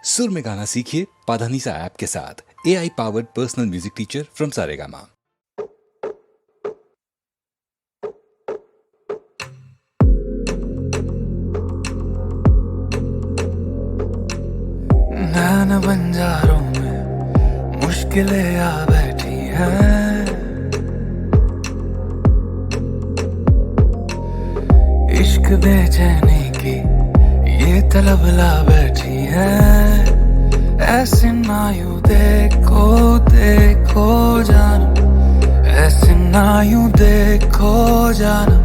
सुर में गाना सीखिए पाधानीसा ऐप के साथ। AI powered personal music teacher from Saregama. नैन बंजारों में मुश्किलें आ बैठी हैं, इश्क बेचैनी की ये तलब ला बैठी है। ऐसे ना यूं देखो देखो जानम, ऐसे ना यूं देखो जानम,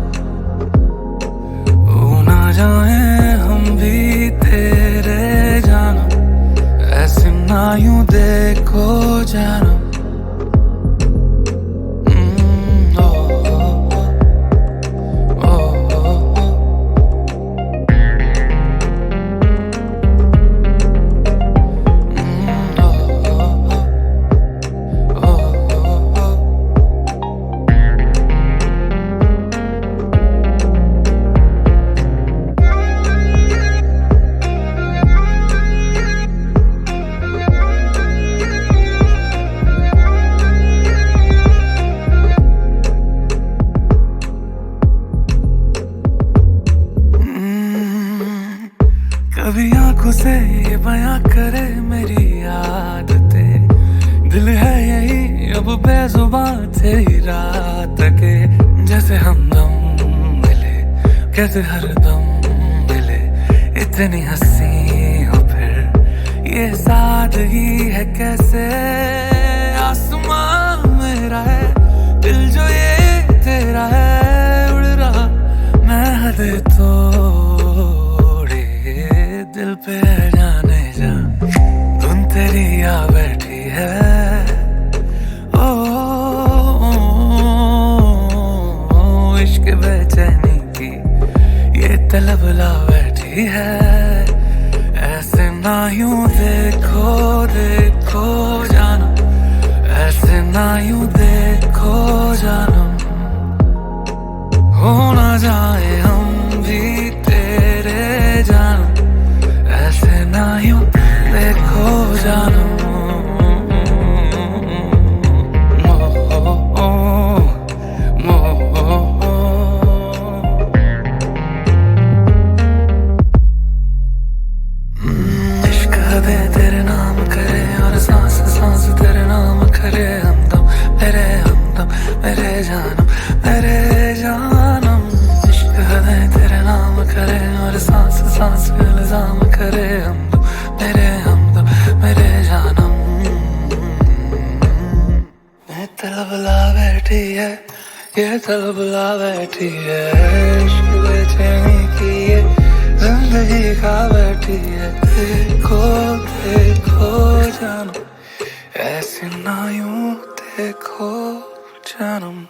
वो ना जाए हम भी तेरे जानम, ऐसे ना यूं देखो जानम। कभी आंखों से ये बयां करे मेरी आदतें, दिल है यही अब बेजुबान तेरी रात के। जैसे हमदम मिले कैसे हरदम मिले, इतनी हंसी हो फिर ये सादगी है कैसे। आसमां मेरा है दिल जो ये तेरा है, उड़ रहा मैं हद तोड़े दिल पे जाने जा, धुन तेरी आ बैठी है। ओ, इश्क बेचैनी की ये तलब ला बैठी है। ऐसे ना यूं देखो देखो जानम, ऐसे ना यूं देखो जानम, हो ना जाए हम भी तेरे जानम, ऐसे ना यूं देखो जानम। इश्क हदे तेरे नाम करे और सांस सांस तेरे नाम करे। हमदम मेरे जानम मेरे जानम, इश्क हदे तेरे नाम करे और सांस सांस इल्जाम करे। हमदम मेरे जानम, ये तलब ला बैठी है, ये तलब ला बैठी है। इश्क बेचैनी की ये जिंदगी खा बैठी है। देखो देखो जानम, ऐसे ना यूं देखो जानम।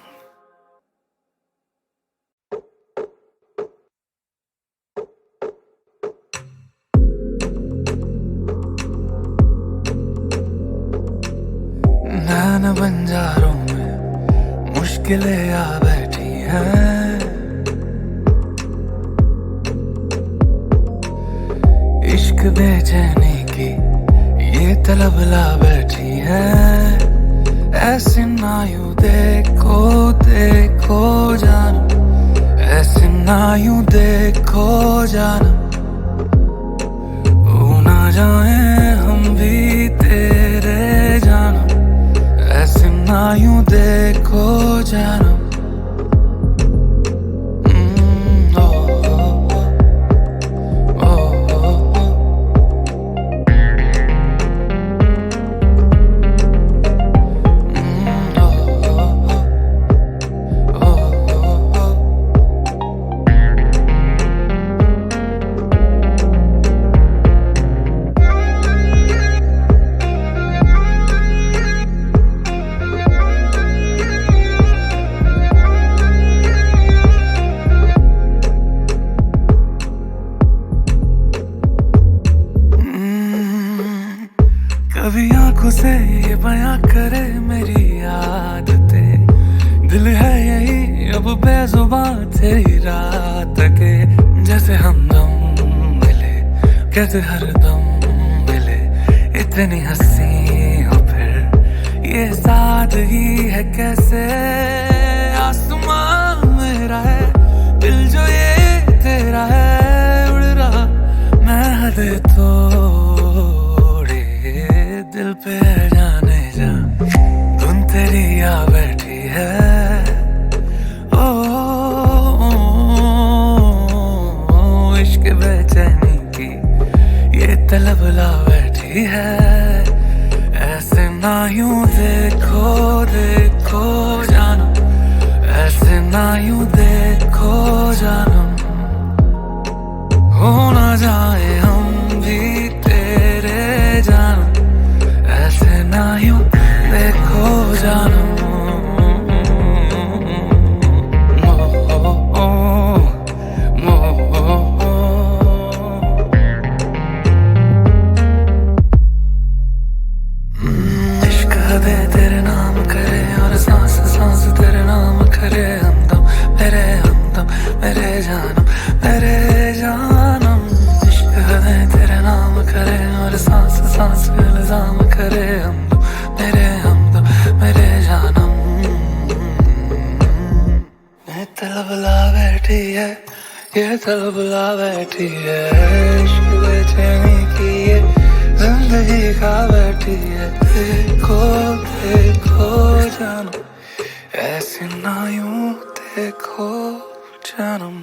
नैन बंजारों में मुश्किलें आ बैठी हैं, इश्क बेचैनी की ये तलब ला बैठी है। ऐसे ना यूं देखो देखो जानम, ऐसे ना यूं देखो जानम, वो ना जाए हम भी तेरे जानम, ऐसे ना यूं देखो जानम। कभी आंखों से ये बयां करे मेरी आदतें, दिल है यही अब बेजुबान तेरी रात के। जैसे हमदम मिले कैसे हरदम मिले, इतनी हंसी हो फिर ये सादगी है कैसे आसमां मेरा है दिल जो ये तेरा है उड़ रहा मैं हद तोड़े दिल पे जाने जा धुन तेरी आ बैठी है ओ इश्क बेचैनी की ये तलब ला बैठी है ऐसे ना यूं देखो देखो जानम ऐसे ना यूं देखो जानम हो ना जाए हम भी तेरे जानम ऐसे ना यूं देखो जानम तेरे नाम करे और सांस सांस तेरे नाम करे हमदम मेरे जानम इश्क है तेरे नाम करे और सांस सांस इल्जाम करे हमदम मेरे जानम ये तलब ला बैठी है ये तलब ला बैठी है इश्क बेचैनी की ये जिंदगी खा बैठी है देखो देखो जानम ऐसे ना यूं देखो जानम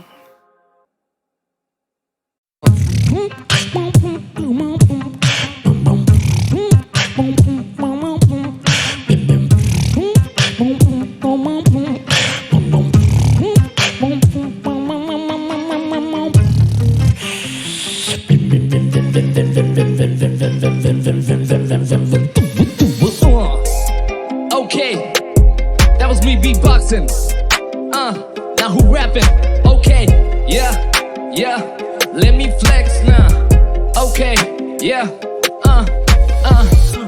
Okay, that was me beatboxing. Now who rapping? Okay, yeah, let me flex now. Okay, yeah,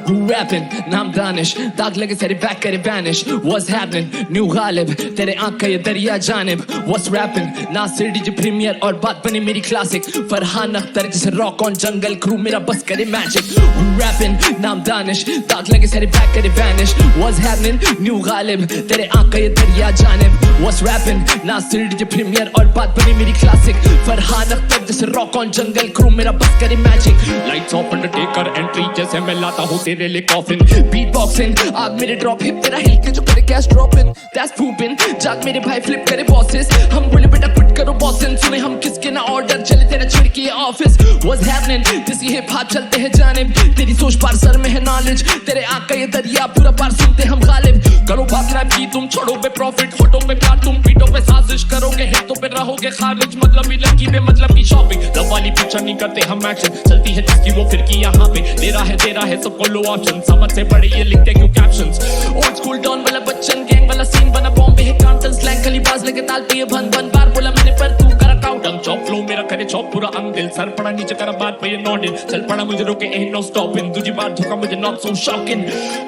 who rapping? Now I'm Danish. Dark lege sare back kare vanish. What's happening? New Ghalib. Tere aankh ka ye darya janib. What's rapping? Nasir DJ Premier aur baat bani meri classic. Farhan Akhtar jaise rock on jungle crew mera bas kare magic. Who rapping? Now I'm Danish. Dark lege sare back kare vanish. What's happening? New Ghalib. Tere aankh ka ye darya janib. What's rapping? Nasir DJ Premier aur baat bani meri classic. Farhan Akhtar jaise rock on jungle crew mera bas kare magic. Lights off Undertaker entry jaise main lata hu तेरे लिए coffin beatboxing आग मेरे drop hip तेरा हिल के जो करे cash dropping that's pooping जाग मेरे भाई फ्लिप करे बॉसेस हम बोले बेटा क्विट करो बॉसिन सुने हम किसके ना ऑर्डर चले तेरा छिड़ के ऑफिस व्हाट्स हैपनिंग देसी हिप हॉप चलते हैं जानिब तेरी सोच पार सर में है नॉलेज तेरे आंख का ये दरिया पूरा पार सुनते हम गालिब करो बात रैप की तुम छोड़ो पे प्रॉफिट होटो पे प्यार तुम पीटो पे साजिश करोगे हिटों पे रहोगे खारिज मतलब ही लड़की पे मतलब की शॉपिंग लव वाली पिक्चर नहीं करते हम एक्शन चलती है जिसकी वो फिर की यहाँ पे दे रहा है सबको लो ऑप्शन समझ से बड़े ये लिखते क्यों कैप्शंस ओल्ड स्कूल डॉन वाला बच्चन गैंग वाला सीन बना बॉम्बे है कांटन स्लैंग खाली बाज लगे ताल पे ये भन बार बोला मैंने पर तू करा काउंट डम चॉप फ्लो मेरा करे चॉप पूरा अंग दिल सर पड़ा नीचे करा बात पे ये नॉट इन चल पड़ा मुझे रोके ए नो स्टॉपिंग दूसरी बार धोखा मुझे not so shocking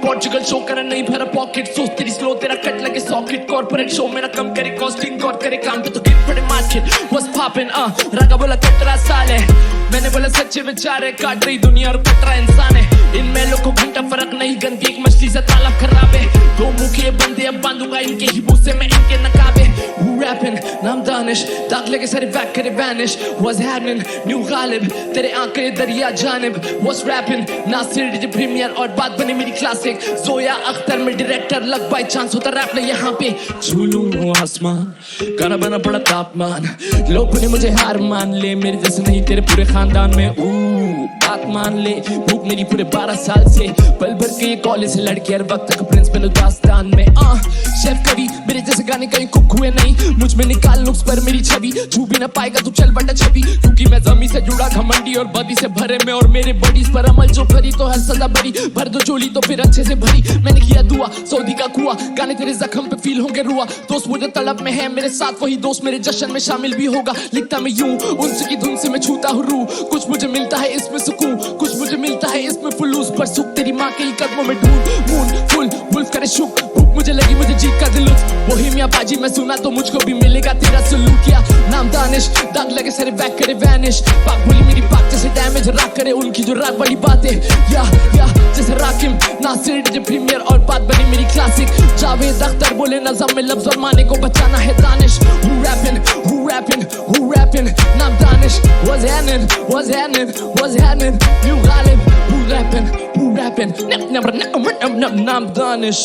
Portugal show करा नहीं भरा पॉकेट सोच तेरी स्लो तेरा कट लगे सॉकेट कॉर्पोरेट शो मेरा कम करे कॉस्टिंग और करे काम पे तो गिट पड़े मार्केट व्हाट्स पॉपिंग रागा बोला 17 साल है मैंने बोला सच्चे विचार है काट रही दुनिया और कट रहा इंसान है इन मेलों को घंटा फर्क नहीं गंदी एक मछली से तालाब खराब है दो मुंह के बंदे अब बांधूंगा इनके ही बूसे में इनके नकाबे who rapping नाम दानिश दाग लगे सारे बैक करे vanish what's happening new Ghalib तेरे आंखें दरिया जानिब what's rapping Nasir DJ Premier और बात बनी मेरी क्लासिक जोया अख्तर में डायरेक्टर लग बाय चांस होता रैप ने यहाँ पे झूलूं आसमान गाना बना बड़ा तापमान लोग ने मुझे हार मान ले मेरे जैसे नहीं तेरे पूरे खानदान में बात मान ले भूख मेरी पूरे 12 साल से पल भर के कॉलेज से लड़के हर वक्त तक प्रिंस बनो दास्तान में शेफ कभी मेरे जैसे गाने कहीं कुक हुए नहीं मुझ में निकाल नुक्स पर मेरी छवि छू भी ना पाएगा तू चल बटा छवि क्योंकि मैं जमी से जुड़ा घमंडी और बदी से भरे में और मेरे बॉडीज पर अमल जो करी तो हर सजा भरी भर दो झोली तो फिर अच्छे से भरी मैंने किया दुआ सऊदी का कुआ गाने तेरे जख्म पे फील होंगे रुआ दोस्त मुझे तलब में है मेरे साथ वही दोस्त मेरे जश्न में शामिल भी होगा लिखता मैं यूं उनसे की धुन से मैं छूता हूँ रूह कुछ मुझे मिलता है इसमें सुकून कुछ मुझे मिलता है इसमें फुलूस पर सुख तेरी माँ के ही कदमों में ढूंढ मून फुल वुल्फ करे शुक भूख मुझे लगी मुझे जीत का दिल बोहेमिया बाजी मैं सुना तो मुझको भी मिलेगा तेरा सलूकिया नाम दानिश दाग लगे सारे बैक करे वैनिश पाक बोली मेरी पाक जैसे डैमेज राग करे उनकी जो राग वाली बातें या जैसे राकिम नासिर डीजे प्रीमियर और बात बनी मेरी क्लासिक जावेद अख्तर बोले नज़म में लफ्ज़ और माने को बचाना है दानिश who rapping नाम Danish what's happening new Ghalib who rapping नाम दानिश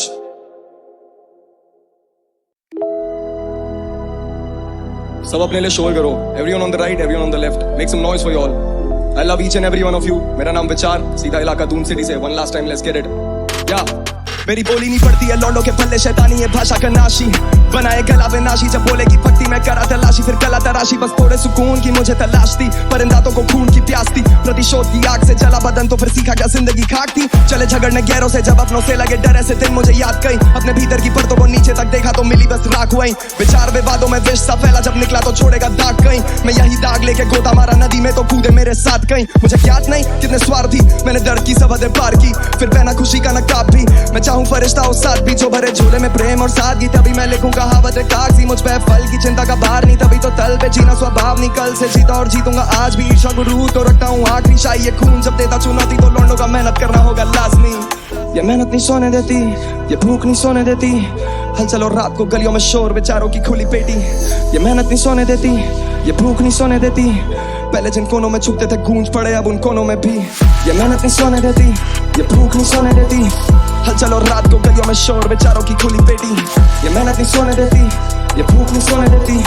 सब अपने लिए शोर करो everyone on the right everyone on the left make some noise for you all I love each and every one of you मेरा नाम विचार सीधा इलाका दून सिटी से one last time let's get it या मेरी बोली नहीं पड़ती है लौंडों के पल्ले शैतानी है भाषा का नाशी बनाए गला बेनाशी जब बोलेगी पट्टी में करा तलाशी फिर कला तराशी बस थोड़े सुकून की मुझे तलाश थी परिंदातों को खून की प्यास थी प्रतिशोध की आग से जला बदन तो फिर सीखा क्या जिंदगी खाक थी चले झगड़ने गैरों से जब अपनों से लगे डर ऐसे दिन मुझे याद कई अपने भीतर की परतों को नीचे तक देखा तो मिली बस राख वहीं विचार विवादों में विष सा फैला जब निकला तो छोड़ेगा दाग कहीं मैं यही दाग लेके गोता मारा नदी में तो कूदे मेरे साथ कहीं मुझे ज्ञात नहीं कितने स्वार्थी मैंने दर्द की सब हदें पार की फिर पहना खुशी का नकाब भी मैं चाहूं फरिश्ता हो साथ भी जो भरे झूले में प्रेम और सादगी तभी मैं लिखूं कहावत कागजी मुझ पे फल की चिंता का भार नहीं तभी तो तल पे जीना स्वभाव नहीं कल से जीता और जीतूंगा आज भी ईर्ष्या गुरु तो रखता हूँ आखिरी शाही ये खून जब देता चुनौती तो लौंडों का मेहनत करना होगा लाजमी ये मेहनत नहीं सोने देती ये भूख नहीं सोने देती हलचल और रात को गलियों में शोर बेचारों की खुली पेटी ये मेहनत नहीं सोने देती ये भूख नहीं सोने देती पहले जिन कोनों में छुपते थे गूंज पड़े अब उन कोनों में भी ये मेहनत नहीं सोने देती ये भूख नहीं सोने देती हलचल और रात को गलियों में शोर बेचारों की खुली पेटी ये मेहनत नहीं सोने देती ये भूख नहीं सोने देती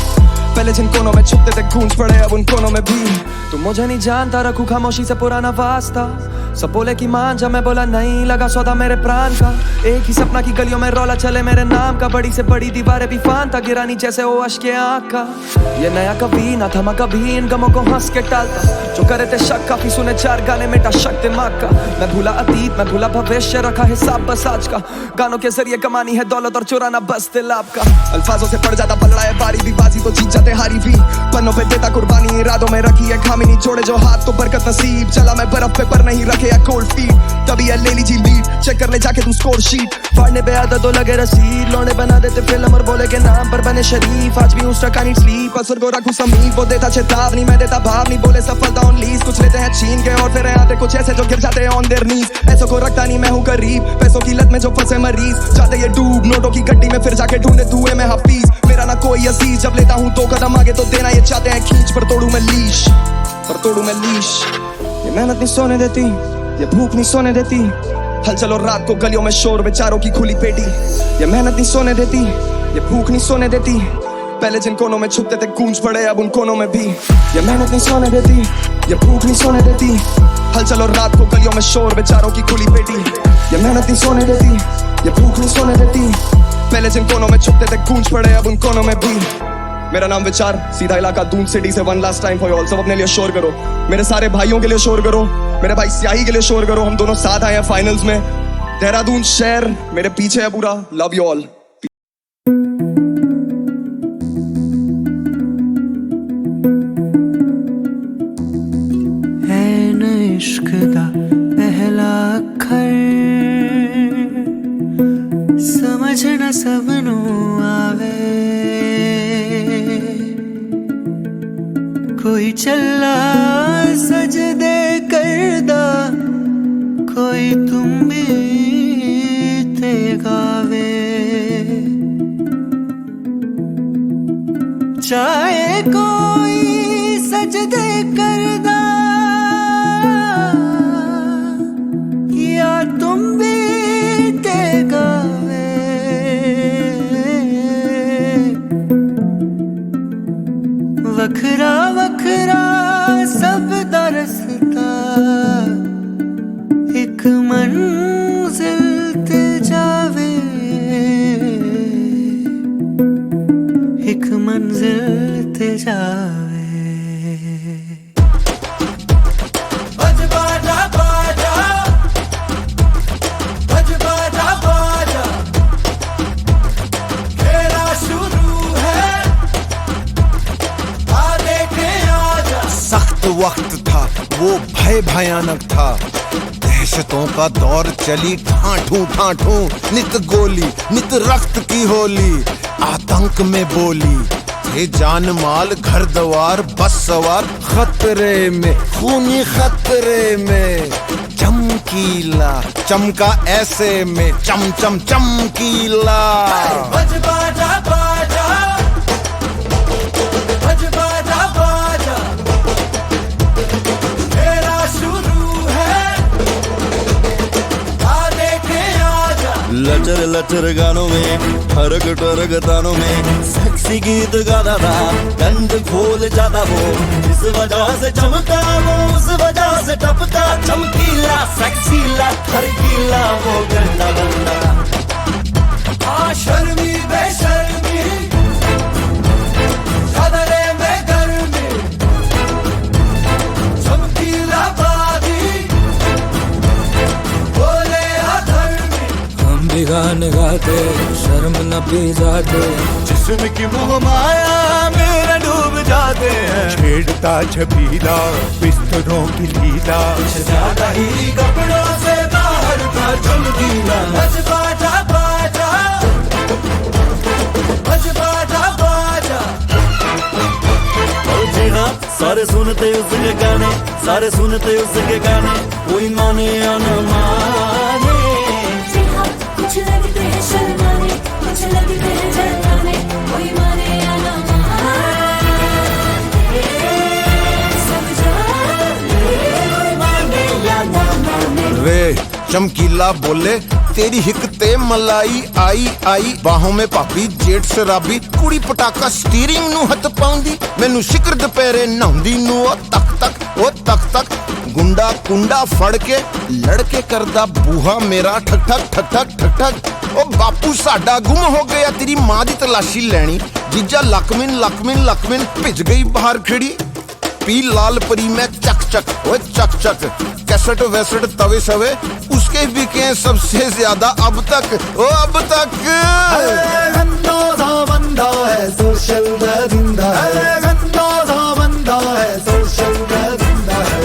पहले जिन कोनों में छुपते थे गूंज पड़े अब उन कोनों में भी तू मुझे नहीं जानता रखू खामोशी से पुराना वास्ता सब बोले कि मान जा मैं बोला नहीं लगा सौदा मेरे प्राण का एक ही सपना की गलियों में रौला चले मेरे नाम का बड़ी से बड़ी दीवारें भी फानता गिरानी जैसे वो अश्क के आँख का ये नया कभी ना थमा कभी इन गमों को हंस के टालता जो करे थे शक काफी सुने चार गाने मेटा शक दिमाग का मैं भूला अतीत मैं भूला भविष्य रखा हिसाब बस आज का गानों के जरिए कमानी है दौलत और चुराना बस दिल आपका अल्फाजों से पड़ जाता पलड़ा है बारी भी बाजी तो जीत जाते हारी भी पन्नों पे देता कुर्बानी इरादों में रखी है खामी नहीं छोड़े जो हाथ तो बरकत नसीब चला मैं बर्फ पे पर नहीं रखे या कोल्ड फीट तभी है ले लीजिए लीड चेक कर ले जाके तू स्कोर शीट फाड़ने पे आदत तो लगे रसीद लौंडे बना देते फिल्म और बोले के नाम पर बने शरीफ आज भी उस टका नहीं स्लीप असर को रखूं समीप वो देता चेतावनी मैं देता भाव नहीं बोले सफलता ऑन लीज कुछ लेते हैं छीन के और फिर आते कुछ ऐसे जो गिर जाते हैं ऑन देयर नीज ऐसों को रखता नहीं मैं हूं करीब पैसों की लत में जो फंसे मरीज जाते ये डूब नोटों की गड्डी में फिर जाके ढूंढे धुएं में हफीज मेरा ना कोई अजीज जब लेता हूं 2 कदम आगे तो देना ये चाहते हैं खींच पर तोड़ू मैं लीश ये मेहनत नहीं सोने देती ये भूख नहीं सोने देती हलचल और रात को गलियों में शोर बेचारों की खुली पेटी ये मेहनत नहीं सोने देती ये भूख नहीं सोने देती पहले जिन कोनों में छुपते थे गूंज पड़े अब उन कोनों में भी ये मेहनत नहीं सोने देती ये भूख नहीं सोने देती हलचल और रात को गलियों में शोर बेचारों की खुली पेटी ये मेहनत नहीं सोने देती ये भूख नहीं सोने देती पहले जिन कोनों में छुपते थे गूंज पड़े अब उन कोनों में भी मेरा नाम विचार सीधा इलाका दून सिटी से one last time for all सब अपने लिए शोर करो मेरे सारे भाइयों के लिए शोर करो मेरे भाई स्याही के लिए शोर करो हम दोनों साथ आए हैं फाइनल्स में देहरादून शहर मेरे पीछे है पूरा लव यू ऑल इश्क दा पहला अखर समझ न सबनू आवे कोई चला सजदे करदा कोई तुम भी ते गावे चाहे कोई सजदे करदा या तुम भी ते गावे वखरा वखरा सब दा रस्ता एक मंजिल ते जावे एक मंजिल ते जावे वक्त था वो भय भयानक था दहशतों का दौर चली ठाठू ठाठू, नित गोली नित रक्त की होली, आतंक में बोली थे जान माल घर द्वार बस सवार, खतरे में खूनी खतरे में चमकीला चमका ऐसे में चम चम चमकीला। बज बाजा बाजा, बज बाजा बाजा, तेरा शुरू है, आ देखे आजा। लचर लचर गानों में ठरक ठरक तानों में सेक्सी गीत गाता था, गंद खोल जाता वो, इस वजह से चमका वो, उस वजह से टपका, चमकीला सेक्सीला खरकीला वो गंदा गंदा। आ शर्मी बेशर्मी, खतरे में गर्मी, चमकीला बागी, बोले अधर्मी। हम भी गाने गाते शर्म न पी जाते, जिस्म की मोह माया मेरा डूब जाते हैं, छेड़ता छबीला बिस्तरों की लीला, ज्यादा ही कपड़ों से बाहर था चमकीला। बज बाजा बाजा, बज बाजा बाजा। और जी हाँ, सारे सुनते उसके गाने, सारे सुनते उसके गाने, कोई माने या न माने। जी हाँ, कुछ लगते हैं शर्माने, कुछ लगते हैं जलवाने, कोई माने या ना माने, सब जाने, कोई माने या ना माने। वे चमकीला बोले तेरी हिक ते मलाई आई आई, बाहों में पापी जेठ शराबी, कुड़ी पटाका स्टीयरिंग ਨੂੰ ਹੱਥ ਪਾਉਂਦੀ, ਮੈਨੂੰ ਸ਼ਿਕਰ ਦੁਪਹਿਰੇ ਨਹਾਉਂਦੀ ਨੂੰ ਉਹ ਤੱਕ ਤੱਕ ਉਹ ਤੱਕ ਤੱਕ, ਗੁੰਡਾ ਕੁੰਡਾ ਫੜ ਕੇ ਲੜਕੇ ਕਰਦਾ ਬੂਹਾ ਮੇਰਾ ਠਕ ਠਕ ਠਕ ਠਕ ਠਕ ਠਕ। ਉਹ ਬਾਪੂ ਸਾਡਾ ਗੁੰਮ ਹੋ ਗਿਆ, ਤੇਰੀ ਮਾਂ ਦੀ ਤਲਾਸ਼ੀ ਲੈਣੀ, ਜੀਜਾ ਲਕਮਿਨ ਲਕਮਿਨ ਲਕਮਿਨ ਭਿੱਜ ਗਈ ਬਾਹਰ ਖੜੀ, पी लाल परी में चक चक ओए चक चक, कैसेट वैसेट तवे सवे उसके बिके सबसे ज्यादा अब तक ओ अब तक। गंदा सा बंदा है सोशल दरिंदा है, गंदा सा बंदा है सोशल दरिंदा है।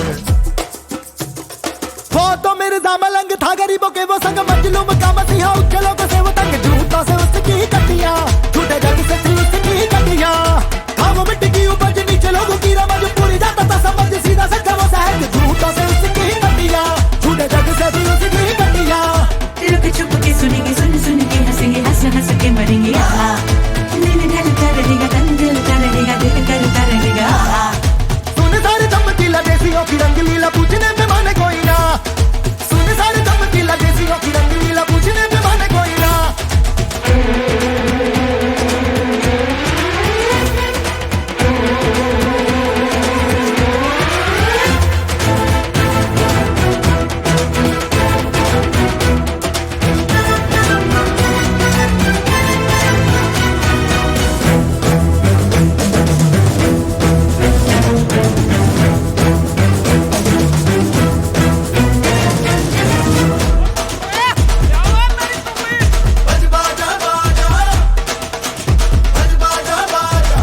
वो तो मिर्जा मलंग था गरीबों के वो संग, मजलूम का मसीहा उनके लोगों से वो तंग, झूठों से उसकी कटियां, झूठे जग से थी उसकी कटियां, था वो मिट्टी की उपज नीचे लोगों की रमज, पूरी जाता था समझ सीधा सच्चा वो सहज, झूठों से उसकी कटियां, झूठे जग से थी उसकी कटियां। रुक चुप के सुनेंगे, सुन सुन के हंसेंगे, हंस हंस के मरेंगे, आहा दिल ढलता रहेगा, तन दिलता रहेगा, दिल करता रहेगा, आहा। सुन सारे चमकीला देसियों की रंगलीला, पूछने पे माने कोई ना, सुन सारे चमकीला देसियों की रंगलीला, पूछने पे माने कोई ना। बज बाजा बाजा, बज बाजा बाजा,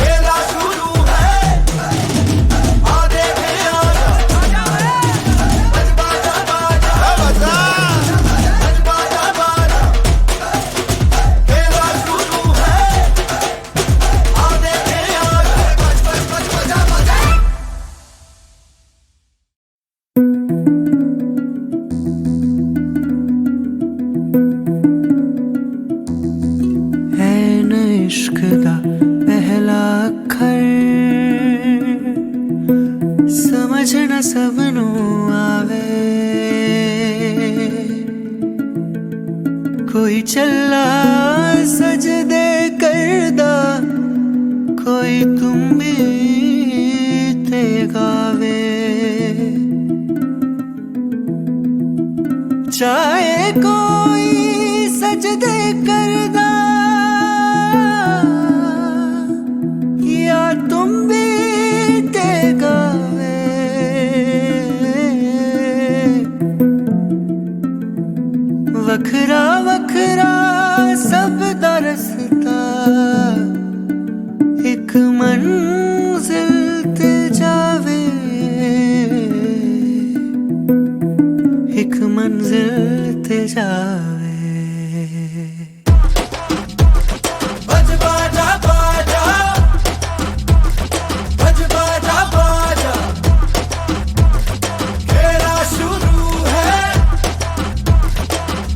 खेला शुरू है, आ देखे आजा। बज बाजा बाजा, बज बाजा बाजा, खेला शुरू है, आ देखे आजा। बज बज बज बजा बजा। ऐन इश्क दा पहला अखर, समझ न सबनू आवे, कोई चला सजदे करदा, कोई तुम भी ते गावे, चाहे कोई सजदे करदा, या तुम भी ते गावे, वखरा वखरा सब दा रस्ता, एक मंजिल ते जावे। मंजिल ते जावे। बज बाजा बाजा, बज बाजा बाजा, खेला शुरू है,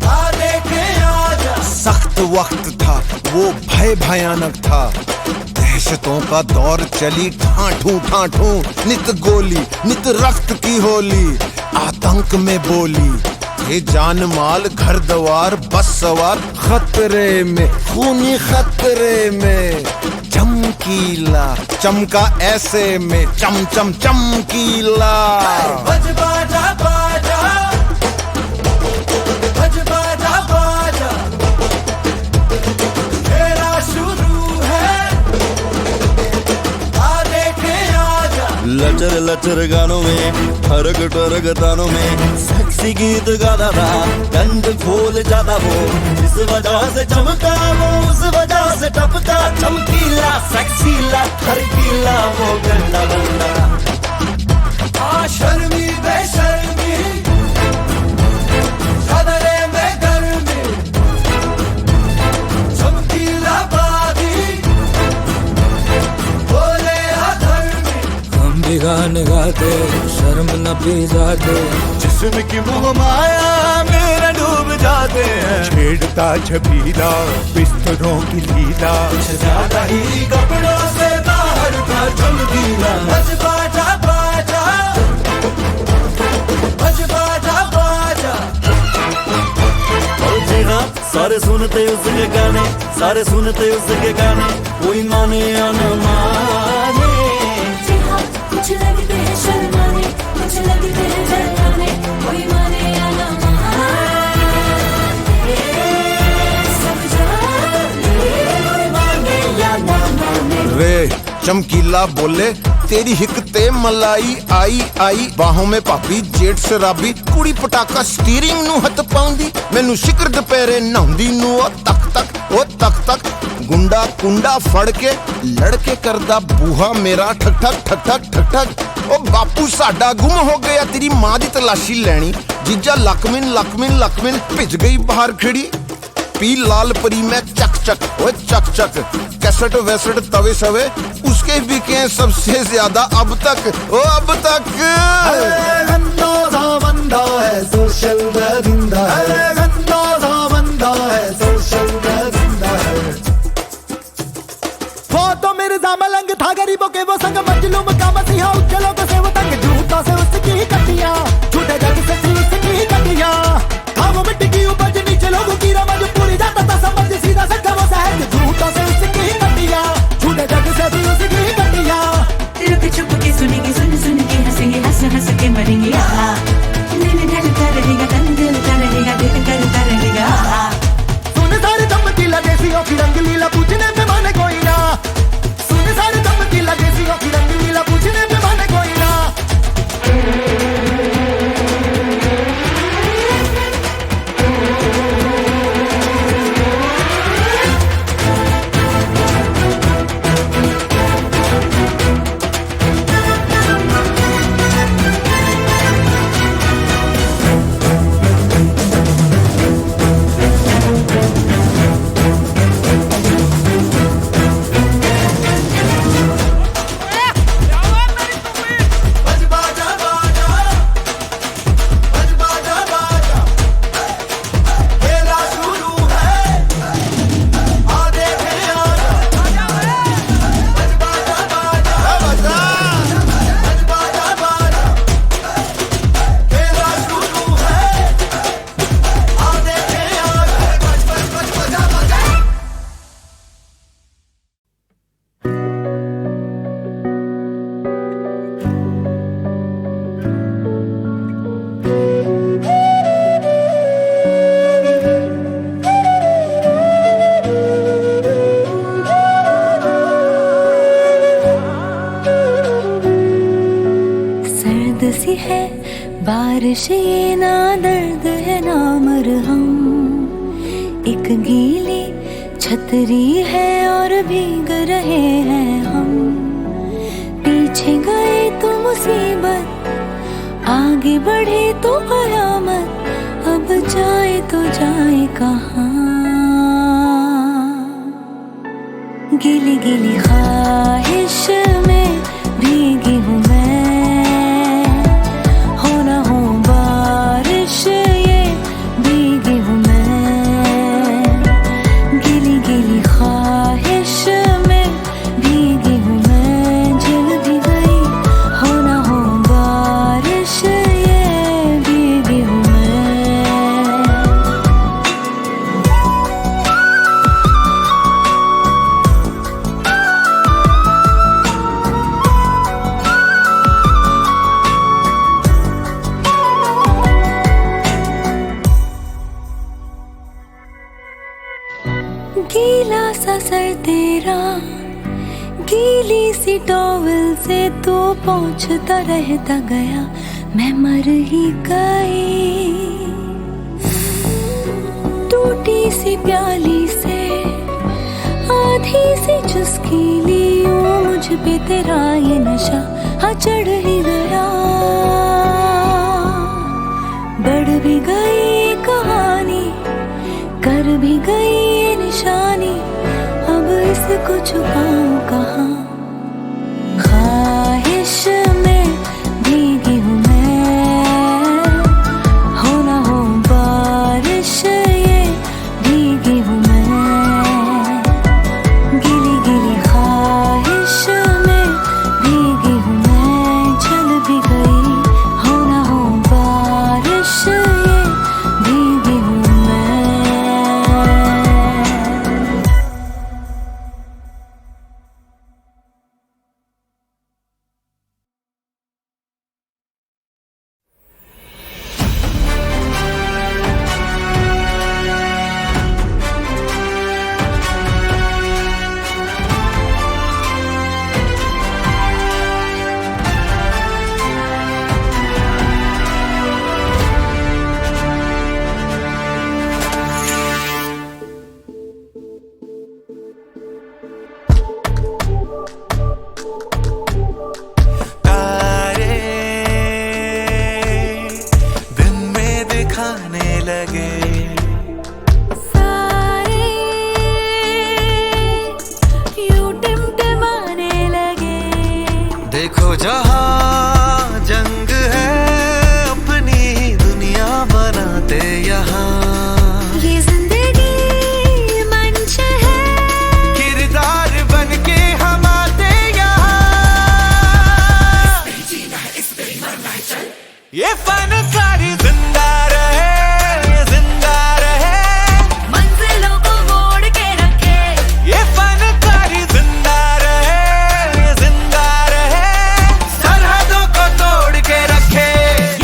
आ देखे आजा। सख्त वक्त था वो, भय भयानक था, दहशतों का दौर चली ठाठू ठाठू, नित गोली नित रक्त की होली, आतंक में बोली थे जान माल घर द्वार बस सवार, खतरे में खूनी खतरे में, चमकीला चमका ऐसे में, चम चम चमकीला। बज बाजा बाजा, बज बाजा बाजा, खेला शुरू है, आ देखे आजा। लचर लचर गानों में, ठरक ठरक तानों में, सेक्सी गीत गाता था, गंद खोल जाता वो, इस वजह से चमका वो, उस वजह से टपका, चमकीला सेक्सीला खरकीला वो गंदा बंदा। आ शर्मी बेशर्मी, सदरे में गर्मी, चमकीला बागी, बोले अधर्मी। हम भी गाने गाते, शर्म न पी जाते, जिस्म की मोह माया मेरा डूब जाते हैं। छेड़ता छबीला बिस्तरों की लीला, कुछ ज्यादा ही कपड़ों से बाहर था चमकीला। बज बाजा बाजा, बज बाजा बाजा। और जी हाँ, सारे सुनते उसके गाने, सारे सुनते उसके गाने, कोई माने या न माने। जी हाँ, कुछ लगते हैं शर्माने, कुछ लगते हैं डराने, कोई माने या ना माने, सब जाने, कोई माने या ना माने। वे चमकीला बोले तेरी हिक ते मलाई आई आई, बाहों में पापी जेठ शराबी, कुड़ी पटाका स्टीयरिंग ਨੂੰ ਹੱਥ ਪਾਉਂਦੀ, ਮੈਨੂੰ ਸ਼ਿਕਰ ਦੁਪਹਿਰੇ ਨਹਾਉਂਦੀ ਨੂੰ ਉਹ ਤੱਕ ਤੱਕ ਉਹ ਤੱਕ ਤੱਕ, ਗੁੰਡਾ ਕੁੰਡਾ ਫੜ ਕੇ ਲੜਕੇ ਕਰਦਾ ਬੂਹਾ ਮੇਰਾ ਠਕ ਠਕ ਠਕ ਠਕ ਠਕ ਠਕ। ਉਹ ਬਾਪੂ ਸਾਡਾ ਗੁੰਮ ਹੋ ਗਿਆ, ਤੇਰੀ ਮਾਂ ਦੀ ਤਲਾਸ਼ੀ ਲੈਣੀ, ਜੀਜਾ ਲਕਮਿਨ ਲਕਮਿਨ ਲਕਮਿਨ ਭਿੱਜ ਗਈ ਬਾਹਰ ਖੜੀ, पी लाल परी में चक चक ओए चक चक, कैसेट वैसेट तवे सवे उसके बिके सबसे ज्यादा अब तक ओ अब तक। गंदा सा बंदा है सोशल दरिंदा है, गंदा सा बंदा है सोशल दरिंदा है। वो तो मिर्जा मलंग था गरीबों के वो संग, मजलूम का मसीहा उज्जलों को से वो तंग, झूठा से उसकी कटिया, झूठे जग से थी उसकी कटिया, था वो मिट्टी की उपज नीचे लोगों की रमज, पूरी जाता था समझ सीधा सच्चा वो सहज, झूठा से उसकी कटिया, झूठे जग से थी उसकी कटिया। रुक चुप के सुनेंगे, सुन सुन के हंसेंगे, हंस हंस के मरेंगे। आहा, दिल ढलता रहेगा, तन दिलता रहेगा, दिल करता रहेगा। आहा, सुन सारे चमकीला देसियों की रंगलीला, पूछने पे माने कोई ना। सुन सारे चमकीला देसियों की रंगलीला, पूछने पे माने कोई ना। सी है बारिश, ये ना दर्द है ना मरहम, एक गीली छतरी है और भीग रहे हैं हम, पीछे गए तो मुसीबत, आगे बढ़े तो कयामत, कहाँ, गीली गीली ख्वाहिश में भीगी हूँ मैं, हो ना हो बारिश ये भीगी हूँ मैं, गीली गीली ख्वाहिश में भीगी हूँ मैं, जल भी गई हो ना हो बारिश ये भीगी हूँ मैं। गीला सा सर तेरा, गीली सी टॉवल से तू पहुंचता रहता गया, मैं मर ही गई। टूटी सी प्याली से आधी सी चुस्की ली, यूं मुझ पे तेरा ये नशा हाँ चढ़ ही गया। बढ़ भी गई कहानी, कर भी गई ये निशानी, अब इसको छुपाऊं कहाँ, ख्वाहिश में भीगी हूँ मैं, हो ना हो बारिश ये भीगी हूँ मैं, गीली गीली ख्वाहिश में भीगी हूँ मैं, चल भी गई हो ना हो बारिश ये भीगी हूँ मैं। देखो जहाँ जंग है, अपनी ही दुनिया बनाते यहाँ, ये जिंदगी मंच है, किरदार बन के हम आते यहाँ, इस पे मरना है चल, ये फनकारी जिंदा रहे, जिंदा रहे, मंजिलों को मोड़ के रखे, ये फनकारी जिंदा रहे, जिंदा रहे, सरहदों को तोड़ के रखे,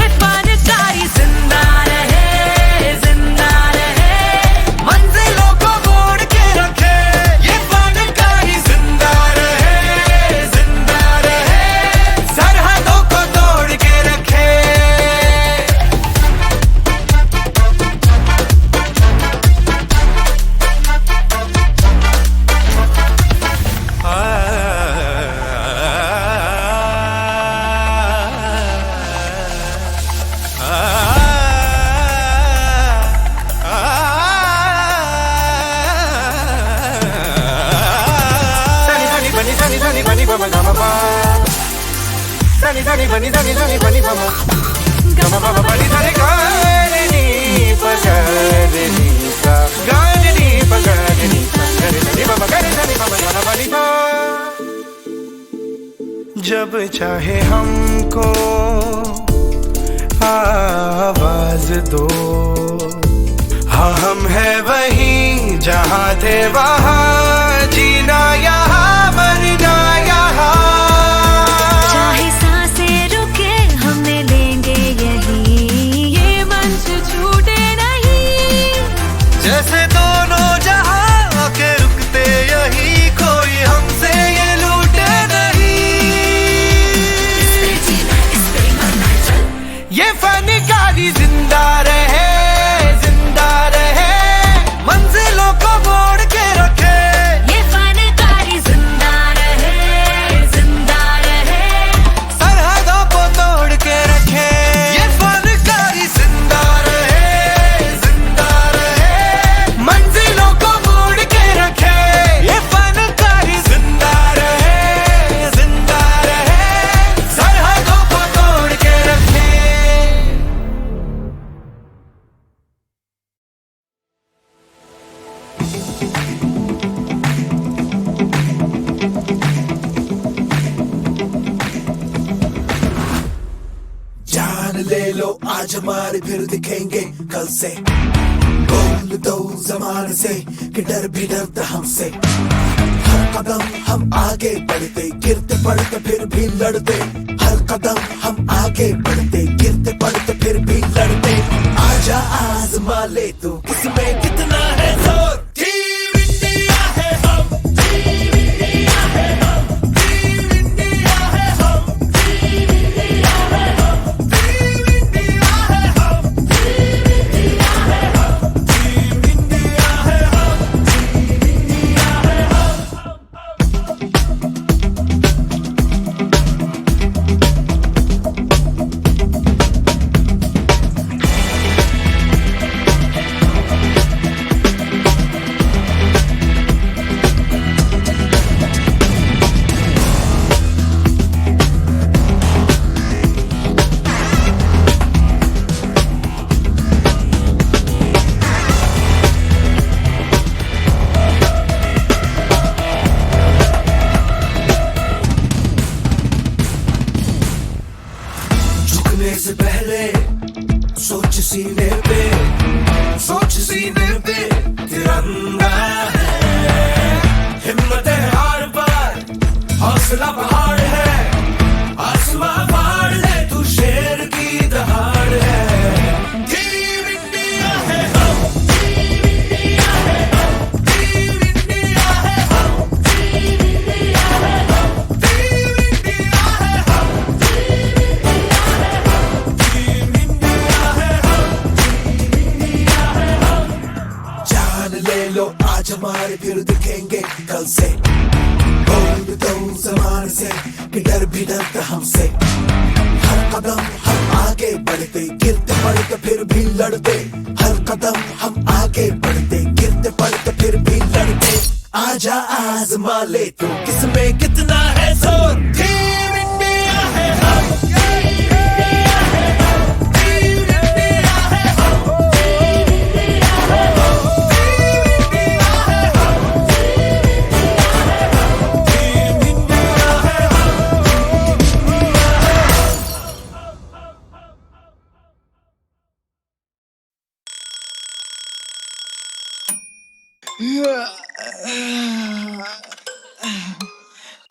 ये फनकारी जिंदा रहे, जिंदा रहे, मंजिलों को मोड़ के रखे, ये फनकारी जिंदा रहे, जिंदा रहे, सरहदों को तोड़ के रखे। जब चाहे हमको आवाज दो, हाँ हम है वहीं जहाँ थे वहाँ, जीना यहाँ मरना यहाँ, चाहे सांसें रुके हमें लेंगे यही, ये मंच छूटे नहीं, जैसे दोनों जहाँ के रुकते यही, कोई हमसे ये लूटे नहीं, ये फनकारी जिंदा रहे, जिंदा रहे, मंजिलों को मोड़ के रखे, ये फनकारी जिंदा रहे, जिंदा रहे, सरहदों को तोड़ के रखे, ये फनकारी जिंदा रहे, जिंदा रहे, लो आज हमारे फिर दिखेंगे कल से। बोल दो जमाने से कि डर भी डरता हमसे। हर कदम हम आगे बढ़ते, गिरते पड़ते फिर भी लड़ते। हर कदम हम आगे बढ़ते, गिरते पड़ते फिर भी लड़ते। आजा आजमा ले तू किसमें कितना है जोर। टीम इंडिया है हम, टीम इंडिया है हम, टीम इंडिया है हम, टीम इंडिया है हम, टीम इंडिया है हम, टीम इंडिया है हम, टीम इंडिया है हम, टीम इंडिया है हम। झुकने से पहले सोच सीने पे, सोच सीने पे तिरंगा है। हिम्मत है हार पर, हौसला पहाड़ है। आसमां फाड़ ले तू शेर की दहाड़ है। टीम इंडिया है हम, टीम इंडिया है हम, टीम इंडिया है हम, टीम इंडिया है हम, टीम इंडिया है हम, टीम इंडिया है हम, टीम इंडिया है हम। जान ले लो आज हमारे फिर दिखेंगे कल से। बोल दो जमाने से कि डर भी डरता हमसे। हर कदम हम आगे बढ़ते, गिरते पड़ते फिर भी लड़ते। हर कदम हम आगे बढ़ते, गिरते पड़ते फिर भी लड़ते। आजा आजमा ले तू किसमें कितना है जोर। टीम इंडिया है हम, टीम इंडिया है हम, टीम इंडिया है हम, टीम इंडिया है हम, टीम इंडिया है हम, टीम इंडिया है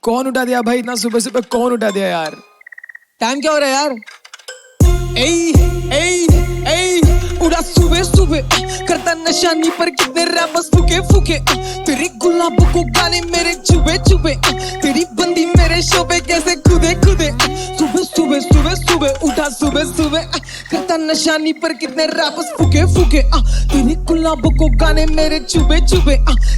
कौन उठा दिया भाई इतना सुबह सुबह, कौन उठा दिया यार? टाइम क्या हो रहा है यार? उड़ा सुबह सुबह करता नशानी पर कितने रैपर्स फूके फूके। तेरी गुलाबों को गाने मेरे चुबे चुबे, तेरी बंदी मेरे शोबे कैसे खुदे खुदे। सुबह सुबह सुबह सुबह उठा सुबह सुबह करता नशानी पर कितने रैपर्स फूके फूके। तेरी गुलाबों को गाने मेरे चुबे चुबे,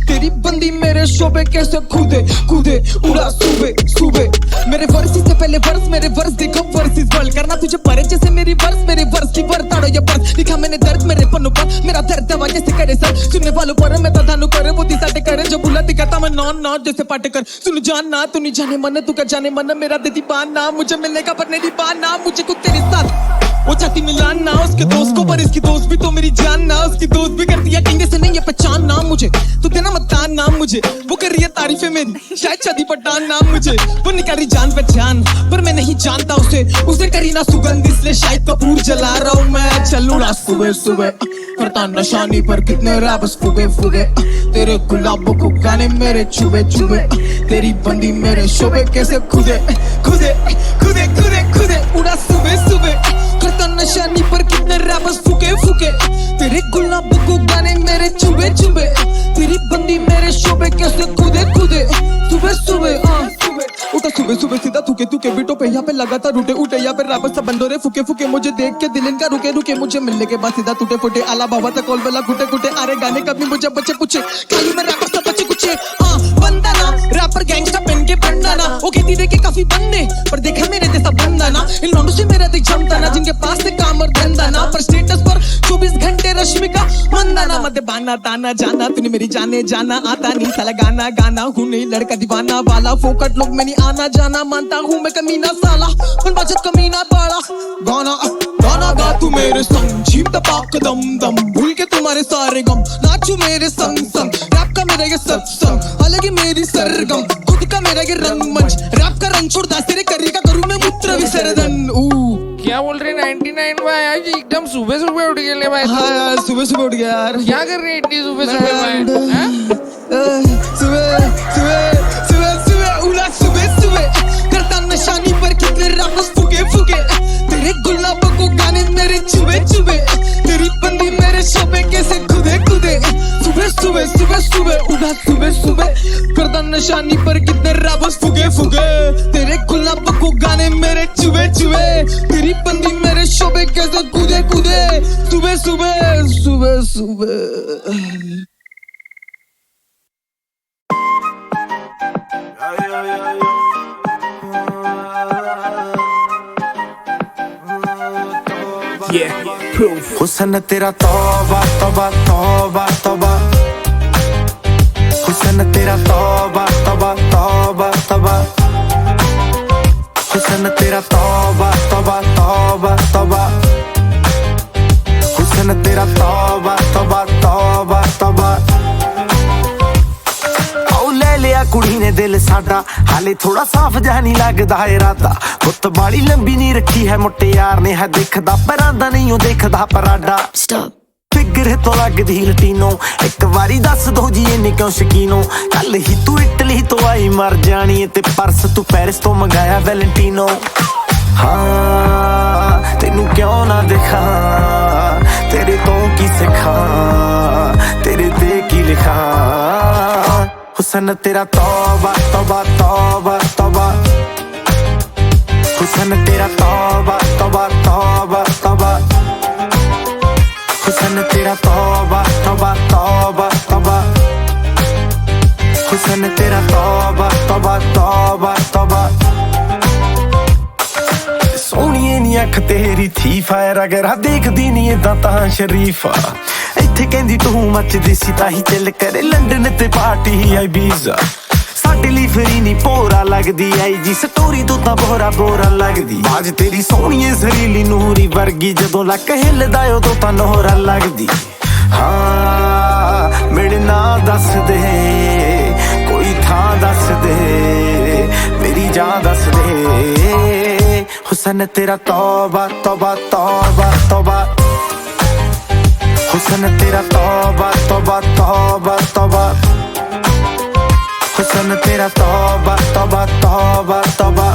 तेरी बंदी मेरे शोबे कैसे खुदे खुदे। उड़ा सुबह सुबह मेरे वर्स से पहले वर्स, मेरे वर्स देखो वर्सेस वर्ल्ड करना तुझे परे जैसे मेरी वर्स की वर्ताड़ो ये पर्स। लिखा मैंने दर्द मेरे पन्नों पर, मेरा दर्द दवा जैसे करे सर। सुनने वालों पर मैं तादानु करे बुद्धि साटे करे, जो बुला दिखाता मैं नॉन नॉट जैसे पाटे कर। सुन जानना तू नहीं जाने मन, तू क्या जाने मन। मेरा देती पाना मुझे मिलने का पर नहीं पाना, मुझे कुछ तेरे साथ वो चाहती मिलाना उसके दोस्त को, पर इसकी दोस्त भी तो मेरी जान ना। उसकी दोस्त भी करती है टिंगे से नहीं ये पहचान नाम मुझे। तू देना मतान नाम मुझे, वो कर रही है तारीफें मेरी शायद शादी पठान नाम मुझे। वो निकाली जान पहचान पर मैं नहीं जानता उसे, उसे करी ना सुगंध इसलिए शायद कपूर जला रहा हूँ मैं। चलूंगा सुबह सुबह करता नशानी पर कितने रैपर्स फुगे फुगे। तेरे गुलाबों को गाने मेरे चुबे चुबे, तेरी बंदी मेरे शोबे कैसे खुदे खुदे खुदे खुदे खुदे। उड़ा सुबह सुबह करता नशानी पर कितने रैपर्स फूके फूके। तेरे गुलाबों को गाने मेरे चुबे चुबे, तेरी बंदी मेरे शोबे कैसे खुदे खुदे। सुबह सुबह उठा सुबह सुबह सीधा थूके थूके बीटों पे यहाँ पे लगातार उठे उठे। यहाँ पे रैपर्स सब बंदोरे फूके फूके, मुझे देख के दिल इनका रुके रुके। मुझे मिलने के बाद सीधा टूटे फूटे आला बाबा तक कॉल वाला कुटे कुटे। अरे गाने कभी मुझे बच्चे पूछे खाली में रैपर सब बच्चे कुछ बंदाना रैपर गैंगस्टर पहन के बंदाना। वो खेती देखे काफी बंदे पर देखा मेरे जैसा बंदाना। इन लोगों से मेरा दिल जमता ना, जिनके पास से काम और धंधा ना, पर स्टेटस पर 24 घंटे रश्मिका मंदाना। मत बाना ताना जाना तूने मेरी जाने जाना, आता नहीं साला गाना गाना हूँ नहीं लड़का दीवाना वाला। फोकट लोग में नहीं आना जाना, मानता हूँ मैं कमीना साला पर बचत कमीना बाड़ा। गाना गाना गा तू मेरे संग, झीम तपा कदम दम भूल के तुम्हारे सारे गम। नाचू मेरे संग संग रैप का मेरा ये सत्संग, अलग ही मेरी सरगम खुद का मेरा ये रंगमंच। रैप का रंग छोड़ दास तेरे करी का करूँ मैं मूत्र विसर्जन। क्या बोल रहे 99 भाई? आज एकदम सुबह सुबह उठ गए ले भाई। हाँ यार सुबह सुबह उठ गया यार। क्या कर रहे इतनी सुबह सुबह भाई? सुबह सुबह सुबह सुबह उड़ा सुबह सुबह करता निशानी पर कितने राफ्स फुगे फुगे तेरे गुलाबों को गाने मेरे चुबे चुबे तेरी बंदी मेरे शोबे कैसे खुदे खुदे सुबह सुबह सुबह सुबह उड़ा सुबह सुबह करता निशानी पर कितने राफ्स फुगे फुगे तेरे गुलाबों को गाने मेरे चुबे चुबे तेरी बंदी मेरे शोबे कैसे खुदे खुदे सुबह सुबह सुबह सुबह। हुस्न तेरा तौबा तौबा तौबा तौबा हुस्न तेरा तौबा तौबा तौबा तौबा हुस्न तेरा तौबा तौबा तौबा तौबा हुस्न तेरा तौबा तौबा तौबा तौबा। लिया कुड़ी ने दिल साडा हाले थोड़ा साफ जहा नहीं लगदा इरादा गुत्त बाली लंबी नहीं रखी है मुट्टे यार ने है दिखदा परांदा नहीं देखदा पराडा फिगर तो लगदी लटीनो एक बारी दस दो जी इन्ने क्यों शकीनो कल ही तू इटली तो आई मर जानी ते परस तू पेरिस तो मंगाया वैलेंटिनो। हाँ तेनू क्यों ना दिखा तेरे तो की सिखा तेरे ते की लिखा हुस्न तेरा तौबा तौबा तौबा तौबा हुस्न तेरा तौबा तौबा तौबा तौबा हुस्न तेरा तौबा तौबा तौबा तौबा हुस्न तेरा तौबा तौबा तौबा तौबा। सोहणीए नी अख तेरी थी फायर अगर देखदी नी इदां तां शरीफा इत्थे कहंदी तू मचदी सी ताही चल करे लंडन ते पार्टी आई बीजा साडे लई फ्री नी पोरा लगदी आई जी स्टोरी तो तां बोरा बोरा लगदी बाज तेरी सोहणीए जरीली नूरी वर्गी जदों लक हिलदा उदों तां नोहरा लगदी। हाँ मेरे ना दस दे कोई थां दस दे मेरी जान दस दे हुस्न तेरा तौबा तौबा तौबा तौबा हुस्न तेरा तौबा तौबा तौबा तौबा हुस्न तेरा तौबा तौबा तौबा तौबा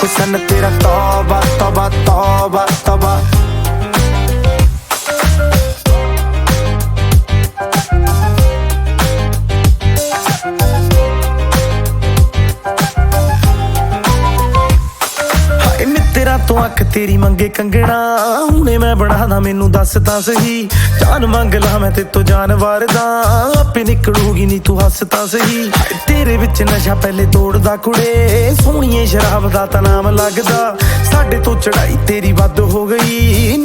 हुस्न तेरा तौबा तौबा तौबा तौबा। तो अख तेरी मंगे कंगना हुणे मैं बनादा मैनू दस तां सही जान मंग ला मैं ते तो जानवर दा आपे निकलूगी नी तू हस तां सही तेरे विच नशा पहले तोड़दा कुड़े सोहणीए शराब दा तां नाम लगदा साडे तो चढ़ाई तेरी वध हो गई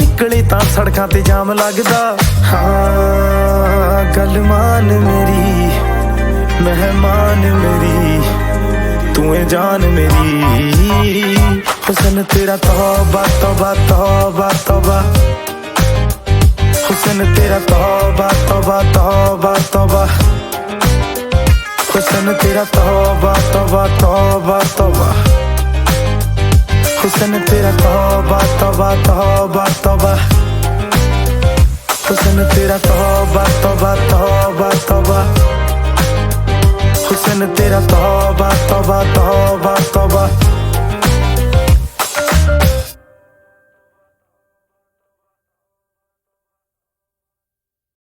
निकले तां सड़कां ते जाम लगदा। हाँ गल मान मेरी मेहमान मेरी तू है जान मेरी हुस्न तेरा तौबा तौबा तौबा तौबा हुस्न तेरा तौबा तौबा तौबा तौबा हुस्न तेरा तौबा तौबा तौबा तौबा हुस्न तेरा तौबा तौबा तौबा तौबा हुस्न तेरा तौबा तौबा तौबा तौबा हुस्न तेरा तौबा तौबा तौबा